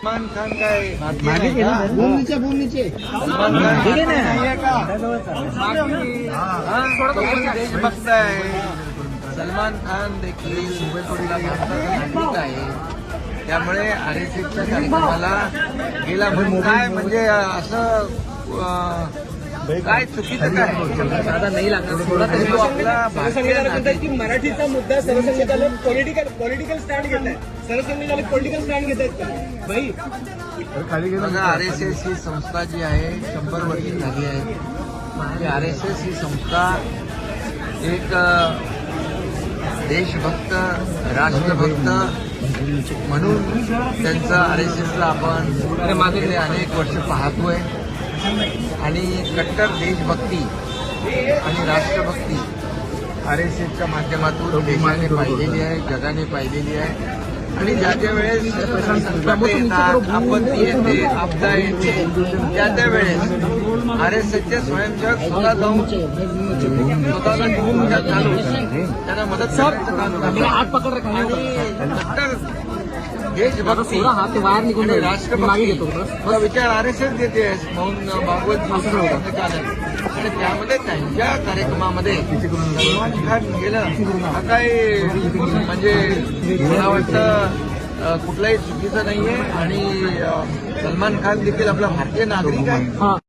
सलमान खान काय मागे गेला ना? भूमीचे सलमान खान गेले ना? नाहीये का? देशभक्त आहे. सलमान खान देखील भारताचा नागरिक आहे. त्यामुळे RSSच्या कार्यक्रमाला गेला म्हणून काय म्हणजे असं काय चुकीचं काय दादा नाही लागणार थोडा तरी तो आपला भारतीय नागरिक. की मराठीचा मुद्दा सरसंघचालक पॉलिटिकल स्टँड घेत आहे. सरसंघचालक पॉलिटिकल स्टँड घेत आहेत का भाई? बघा RSS ही संस्था जी आहे 100 वर्षी झाली आहे. RSS ही संस्था एक देशभक्त राष्ट्रभक्त म्हणून त्यांचं RSSला आपण गेले अनेक वर्ष पाहतोय आणि कट्टर देशभक्ती आणि राष्ट्रभक्ती RSSच्या माध्यमातून देशाने पाहिलेली आहे, जगाने पाहिलेली आहे. आणि ज्या ज्या वेळेस संकट येतात, आपत्ती येते, आपदा येते, त्या त्या वेळेस RSSचे स्वयंसेवक स्वतः जाऊन स्वतःला घेऊन घालून त्यांना मदत करण्याचं काम करतात. आणि कट्टर देशभक्ती आणि राष्ट्रभक्ती हा विचार RSS देते म्हणून भागवत आणि त्यामध्ये त्यांच्या कार्यक्रमामध्ये सलमान खान गेलं हा काही म्हणजे मला वाटतं कुठलाही चुकीचं नाहीये. आणि सलमान खान देखील आपला भारतीय नागरिक आहे.